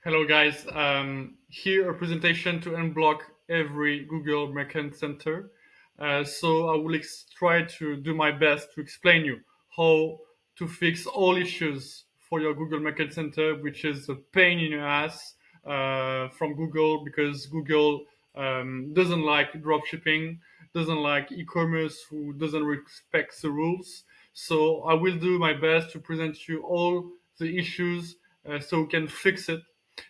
Hello guys, here a presentation to unblock every Google Merchant Center. So I will try to do my best to explain you how to fix all issues for your Google Merchant Center, which is a pain in your ass from Google because Google doesn't like dropshipping, doesn't like e-commerce, who doesn't respect the rules. So I will do my best to present you all the issues so we can fix it.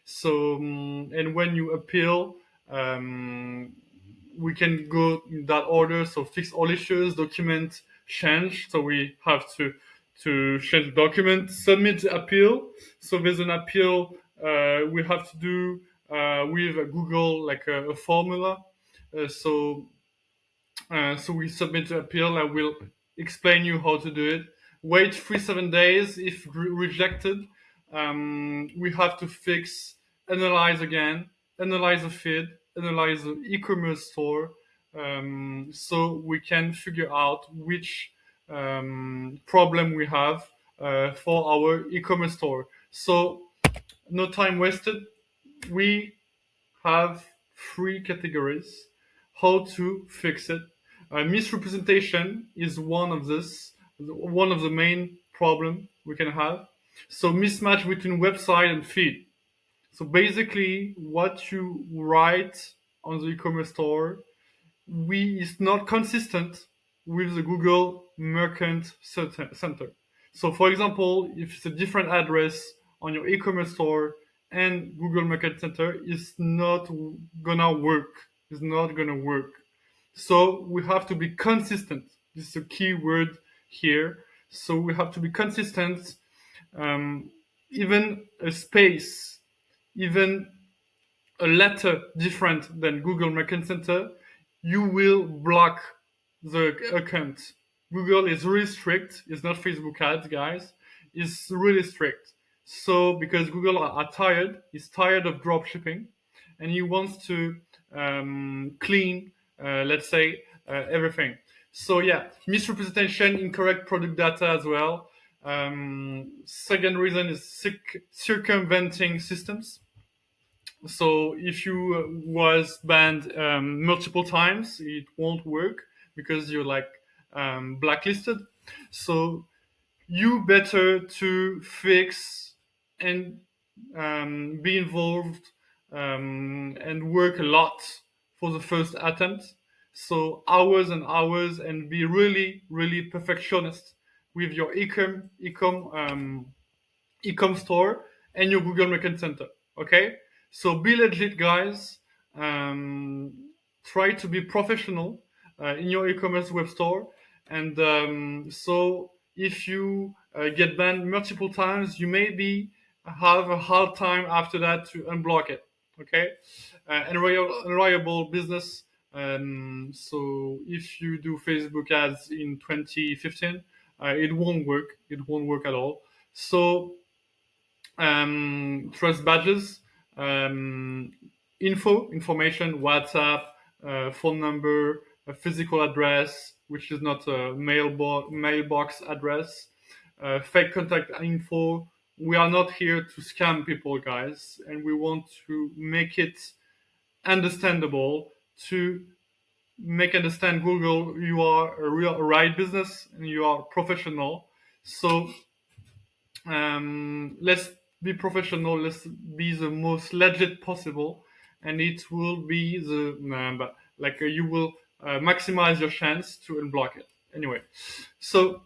So, and when you appeal, um, we can go in that order. So fix all issues, document change. So we have to change the document, submit the appeal. So there's an appeal we have to do with Google, like a formula. So we submit the appeal. I will explain you how to do it. Wait 3 7 days. If rejected, we have to fix, analyze again, analyze the feed, analyze the e-commerce store, so we can figure out which problem we have for our e-commerce store. So no time wasted. We have three categories how to fix it. Misrepresentation is one of the main problem we can have. So mismatch between website and feed. So basically, what you write on the e-commerce store, we is not consistent with the Google Merchant Center. So, for example, if it's a different address on your e-commerce store and Google Merchant Center, it's not gonna work. It's not gonna work. So we have to be consistent. This is a key word here. So we have to be consistent. Um, Even a space, even a letter different than Google Merchant Center, you will block the account. Google is really strict. It's not Facebook ads, guys. It's really strict. So because Google are tired, is tired of drop shipping, and he wants to clean, let's say, everything. So yeah, misrepresentation, incorrect product data as well. Second reason is circumventing systems. So if you was banned multiple times, it won't work because you're like blacklisted. So you better to fix and be involved and work a lot for the first attempt. So hours and hours and be really, really perfectionist with your ecom store and your Google Merchant Center. Okay, so be legit, guys. Try to be professional in your e-commerce web store, and so if you get banned multiple times, you maybe have a hard time after that to unblock it. Okay, unreliable business. So if you do Facebook ads in 2015, it won't work. It won't work at all. So trust badges, um, information, WhatsApp, phone number, a physical address, which is not a mailbox address, fake contact info. We are not here to scam people, guys, and we want to make it understandable to make understand Google you are a right business and you are professional. So let's be professional. Let's be the most legit possible, and it will be the you will maximize your chance to unblock it. Anyway, so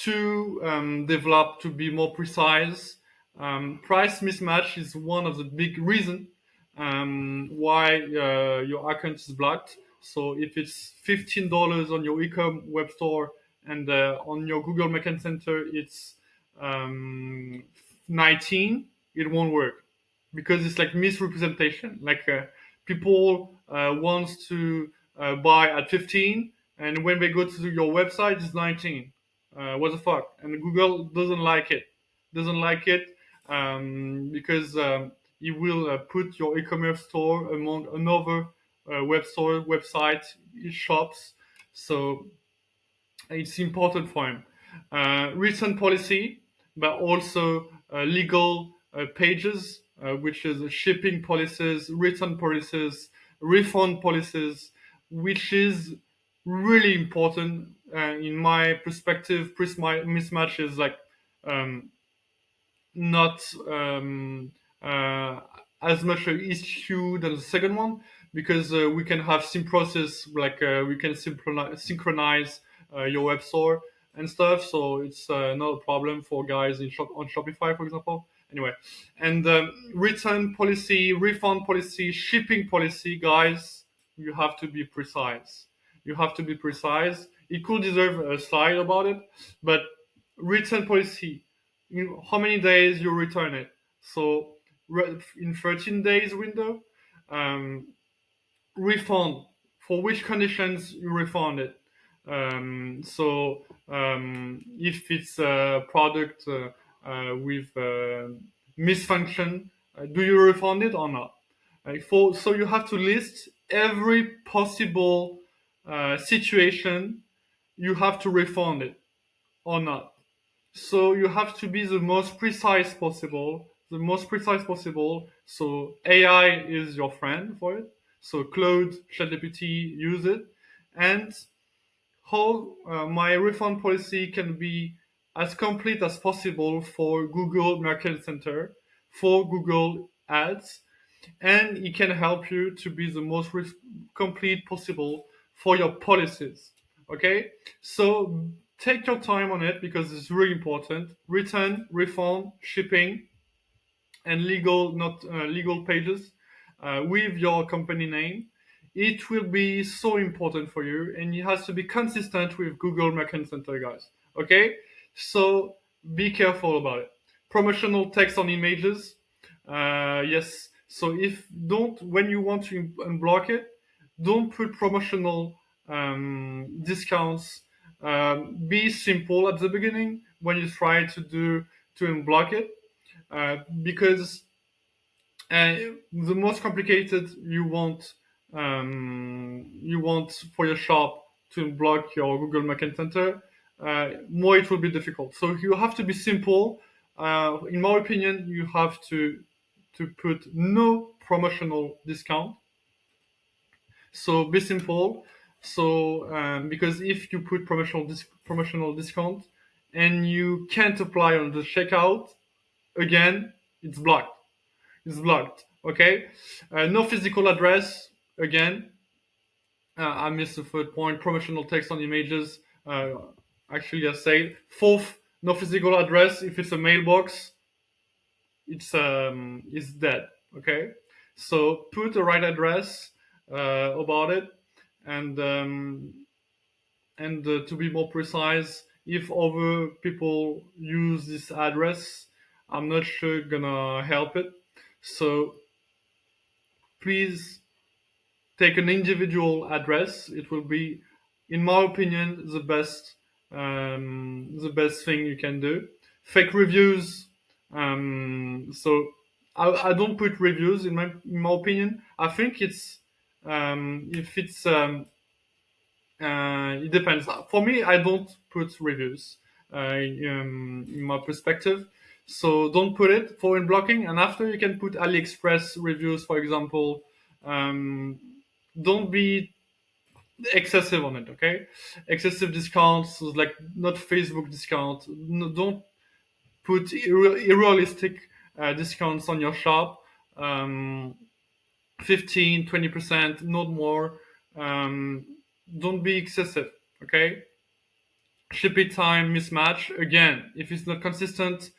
to develop to be more precise, price mismatch is one of the big reason why your account is blocked. So if it's $15 on your ecom web store and on your Google Merchant Center it's 19, it won't work because it's like misrepresentation. Like people wants to buy at 15, and when they go to your website, it's 19. What the fuck? And Google doesn't like it. Doesn't like it because it will put your e-commerce store among another website, shops. So it's important for him. Recent policy. but also legal pages, which is shipping policies, return policies, refund policies, which is really important in my perspective. Mismatch is like um, not as much an issue than the second one, because we can have sim process, like we can synchronize your web store and stuff, so it's not a problem for guys on Shopify, for example. Anyway, and return policy, refund policy, shipping policy, guys, you have to be precise. You have to be precise. It could deserve a slide about it, but return policy, how many days you return it. So in 13 days window, um, refund, for which conditions you refund it. If it's a product with misfunction, do you refund it or not? So you have to list every possible situation you have to refund it or not. So you have to be the most precise possible, the most precise possible. So AI is your friend for it. So Claude, ChatGPT, use it. And how my refund policy can be as complete as possible for Google Market Center, for Google Ads, and it can help you to be the most complete possible for your policies. Okay, so take your time on it because it's really important. Return, refund, shipping, and legal, not legal pages with your company name. It will be so important for you, and it has to be consistent with Google Merchant Center, guys. Okay, so be careful about it. Promotional text on images. Yes. So if don't when you want to unblock it, don't put promotional discounts. Be simple at the beginning when you try to unblock it, because the most complicated you want for your shop to block your Google Merchant Center, more it will be difficult. So you have to be simple. In my opinion, you have to put no promotional discount. So be simple. So because if you put promotional discount and you can't apply on the checkout, again, it's blocked. It's blocked. Okay. No physical address. Again, I missed the third point. Promotional text on images. Actually, I said fourth. No physical address. If it's a mailbox, it's dead. Okay. So put the right address about it, and to be more precise, if other people use this address, I'm not sure gonna help it. So please take an individual address. It will be, in my opinion, the best thing you can do. Fake reviews. So I don't put reviews in my opinion. I think it's if it's it depends. For me, I don't put reviews in my perspective. So don't put it for in blocking. And after, you can put AliExpress reviews, for example. Don't be excessive on it, okay? Excessive discounts, like not Facebook discount. No, don't put unrealistic discounts on your shop. 15, 20%, not more. Don't be excessive, okay? Shipping time mismatch, again, if it's not consistent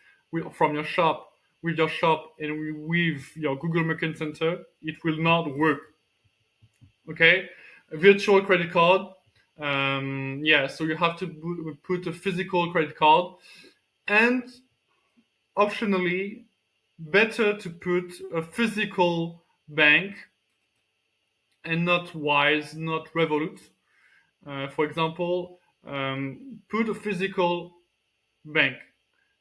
from your shop, with your shop and with your Google Merchant Center, it will not work. Okay, a virtual credit card. Yeah, so you have to put a physical credit card, and optionally, better to put a physical bank and not Wise, not Revolut. For example, put a physical bank.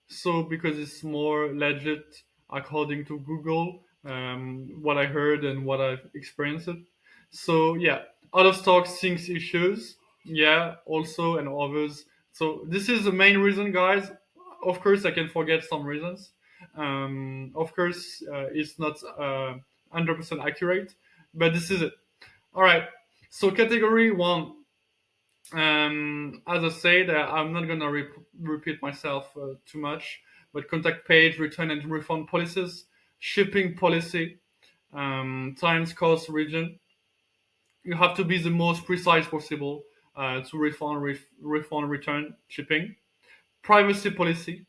So because it's more legit according to Google, what I heard and what I've experienced. So yeah, out of stock syncs issues, yeah, also, and others. So this is the main reason, guys. Of course, I can forget some reasons. Of course, it's not 100% accurate, but this is it. All right. So category one, as I said, I'm not gonna repeat myself too much, but contact page, return and refund policies, shipping policy, times, cost, region. You have to be the most precise possible to refund, return, shipping. Privacy policy.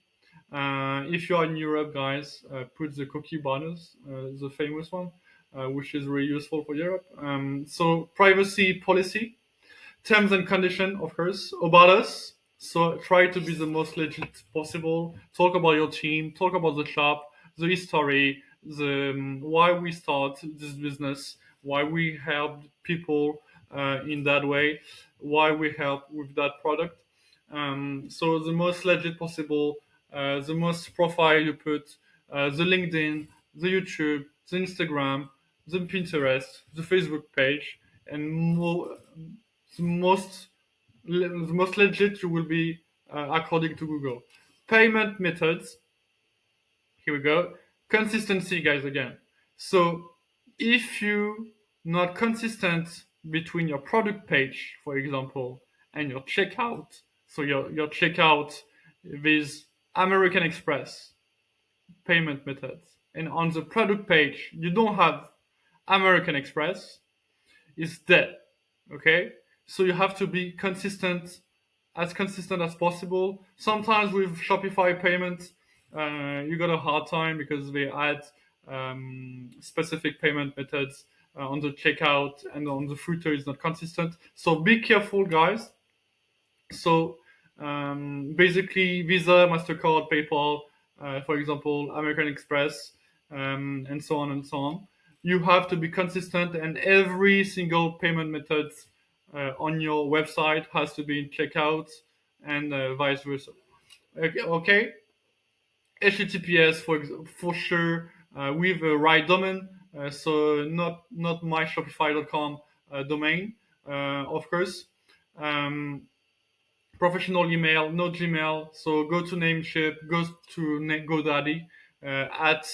If you are in Europe, guys, put the cookie banners, the famous one, which is really useful for Europe. So privacy policy, terms and condition, of course, about us. So try to be the most legit possible. Talk about your team. Talk about the shop, the history, the why we start this business, why we help people in that way, why we help with that product. So the most legit possible, the most profile you put, the LinkedIn, the YouTube, the Instagram, the Pinterest, the Facebook page, and the most the most legit you will be according to Google. Payment methods. Here we go. Consistency, guys. Again. So if you not consistent between your product page, for example, and your checkout, so your checkout with American Express payment methods, and on the product page you don't have American Express, it's dead. Okay, so you have to be consistent as possible. Sometimes with Shopify payments, you got a hard time because they add specific payment methods on the checkout, and on the footer is not consistent. So be careful, guys. So basically, Visa, Mastercard, PayPal, for example, American Express, and so on and so on. You have to be consistent, and every single payment method on your website has to be in checkout, and vice versa. Okay. HTTPS for sure, with a right domain. So not myshopify.com domain, of course. Um, Professional email, no Gmail. So go to Namecheap, go to GoDaddy at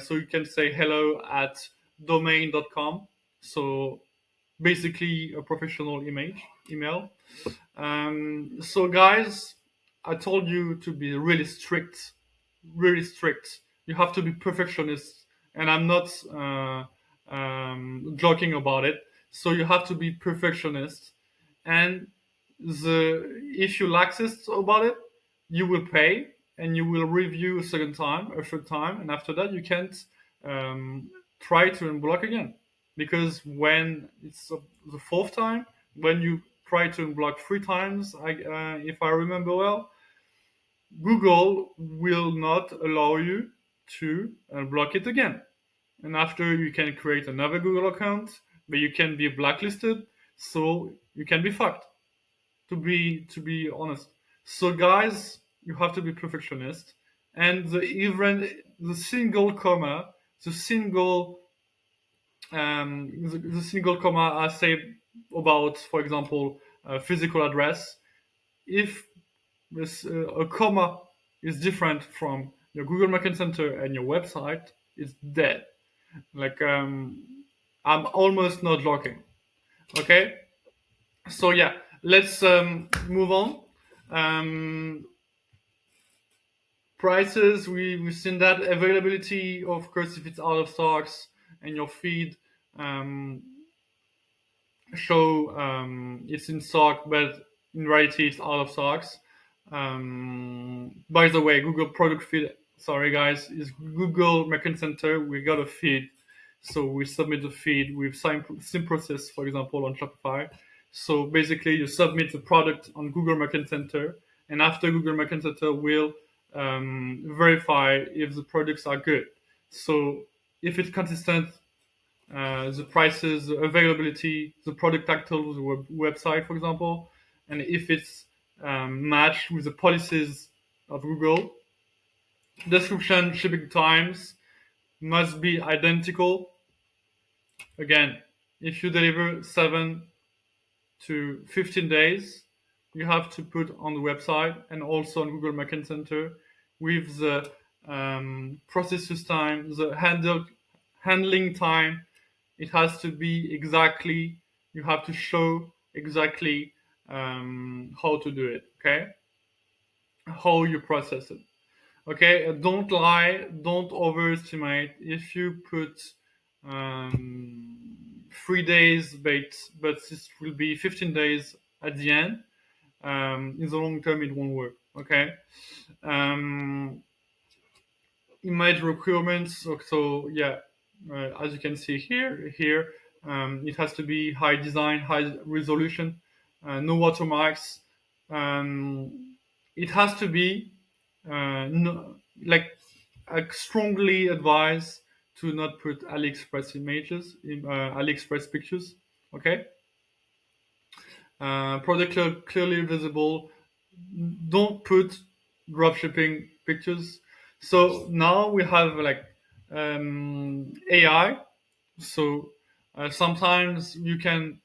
so you can say hello at domain.com. So basically a professional email. So guys, I told you to be really strict, really strict. You have to be perfectionist, and I'm not joking about it. So you have to be perfectionist, and if you laxist about it, you will pay, and you will review a second time, a third time, and after that you can't try to unblock again, because when it's the fourth time, when you try to unblock three times, if I remember well, Google will not allow you to block it again. And after, you can create another Google account, but you can be blacklisted, so you can be fucked. To be honest. So guys, you have to be perfectionist, and even the single comma, the single comma I say about, for example, physical address. If this a comma is different from your Google Merchant Center and your website, it's dead. Like I'm almost not joking. Okay, so yeah, let's move on. Prices, we've seen that. Availability, of course, if it's out of stocks and your feed show it's in stock, but in reality it's out of stocks. By the way, Google product feed, sorry guys, is Google Merchant Center. We got a feed, so we submit the feed with same process, for example, on Shopify. So basically, you submit the product on Google Merchant Center, and after Google Merchant Center will verify if the products are good. So if it's consistent, the prices, the availability, the product tag tool, the website, for example, and if it's matched with the policies of Google, description, shipping times must be identical. Again, if you deliver 7 to 15 days, you have to put on the website and also on Google Merchant Center with the processes time, the handling time. It has to be exactly, you have to show exactly how to do it, okay? How you process it. Okay, don't lie, don't overestimate. If you put 3 days, but this will be 15 days at the end, in the long term, it won't work. Okay. Um, Image requirements. So yeah, as you can see here, it has to be high design, high resolution, no watermarks. It has to be no, like I strongly advise to not put AliExpress images, AliExpress pictures. Okay, product clearly visible. Don't put dropshipping pictures. So now we have like AI. So sometimes you can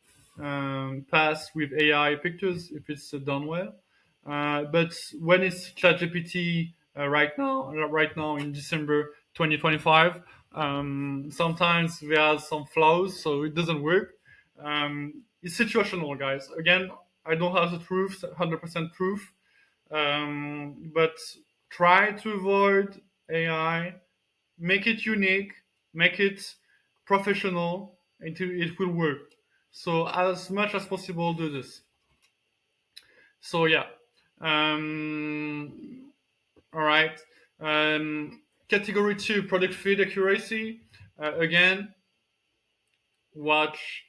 pass with AI pictures if it's done well. But when it's ChatGPT right now in December 2025, sometimes there are some flaws, so it doesn't work. It's situational, guys. Again, I don't have the truth, 100% proof, but try to avoid AI. Make it unique, make it professional, and it will work. So as much as possible, do this. So yeah, all right. Category 2, product feed accuracy. Again, watch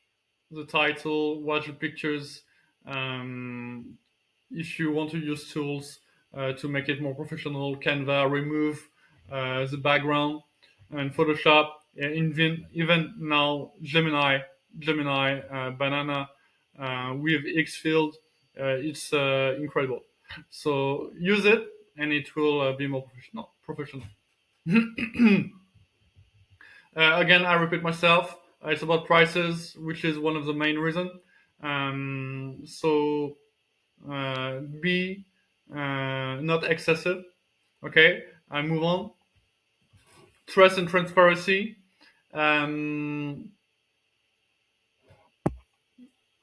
the title, watch the pictures. If you want to use tools to make it more professional, Canva, remove the background, and Photoshop, even now Gemini, Banana with Xfield, it's incredible. So use it, and it will be more professional. Again, I repeat myself. It's about prices, which is one of the main reasons. So be not excessive. Okay, I move on. Trust and transparency. Um,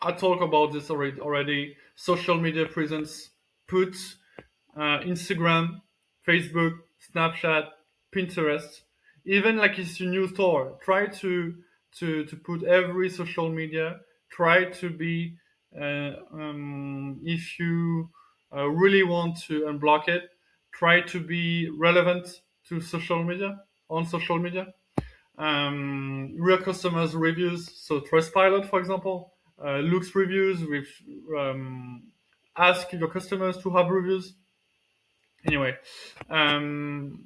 I talk about this already. Social media presence. Put Instagram, Facebook, Snapchat, Pinterest. Even like it's your new store. Try to put every social media. Try to be if you really want to unblock it. Try to be relevant to social media on social media. Real customers reviews, so Trustpilot, for example, looks reviews with ask your customers to have reviews. Anyway, um,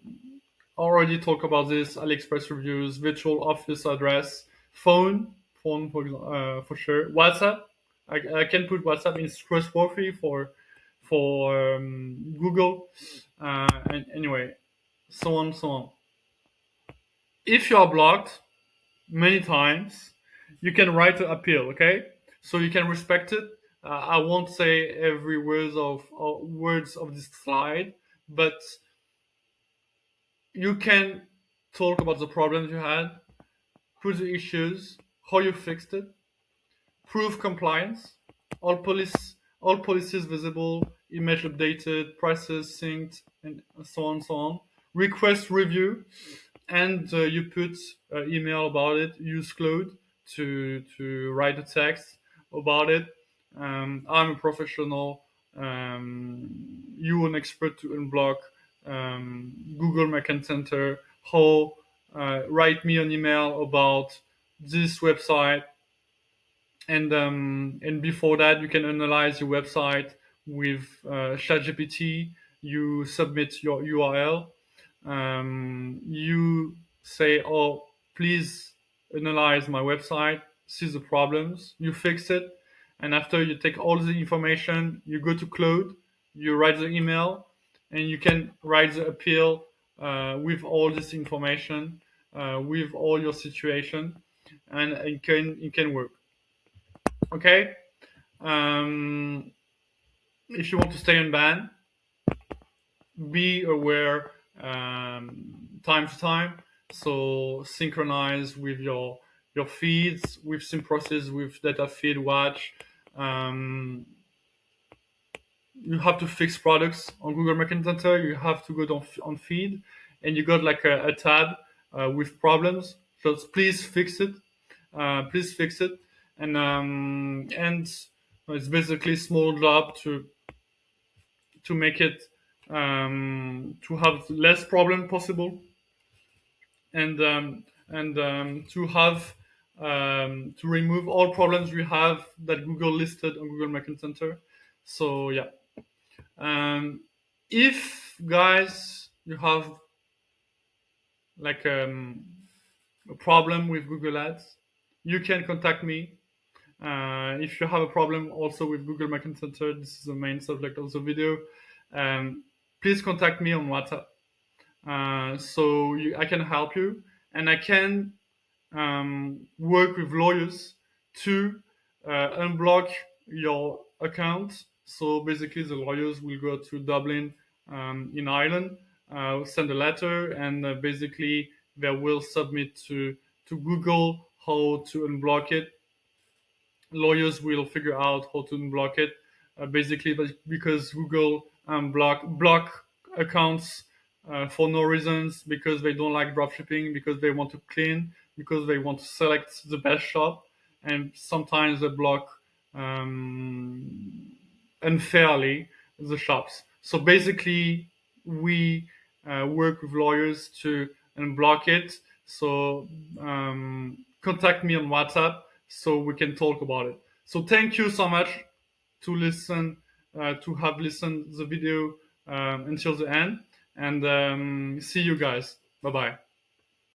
already talk about this. AliExpress reviews, virtual office address, phone for sure. WhatsApp, I can put WhatsApp in trustworthy for Google. And anyway, so on, so on. If you are blocked many times, you can write an appeal. Okay, so you can respect it. I won't say every words of this slide, but you can talk about the problems you had, put the issues, how you fixed it, prove compliance, all policies visible, image updated, prices synced, and so on, so on. Request review, and you put email about it. Use Claude to write a text about it. I'm a professional. You an expert to unblock. Google Merchant Center. How write me an email about this website, and before that you can analyze your website with ChatGPT. You submit your URL. You say, "Oh, please analyze my website. See the problems." You fix it, and after you take all the information, you go to Claude. You write the email, and you can write the appeal with all this information, with all your situation, and it can work. Okay. if you want to stay unbanned, be aware time to time. So synchronize with your feeds with same process with DataFeedWatch. You have to fix products on Google Merchant Center. You have to go on feed, and you got like a tab with problems. So please fix it. Please fix it. And it's basically small job to make it to have less problem possible, and to have to remove all problems we have that Google listed on Google Merchant Center. So yeah, if guys you have like a problem with Google Ads, you can contact me. If you have a problem also with Google Merchant Center, this is the main subject of the video. Please contact me on WhatsApp. I can help you, and I can work with lawyers to unblock your account. So basically, the lawyers will go to Dublin in Ireland, send a letter, and basically they will submit to Google how to unblock it. Lawyers will figure out how to unblock it. Basically, because Google block accounts for no reasons, because they don't like dropshipping, because they want to clean, because they want to select the best shop, and sometimes they block unfairly the shops. So basically, we work with lawyers to unblock it. So contact me on WhatsApp so we can talk about it. So thank you so much to have listened the video until the end, and see you guys. Bye bye.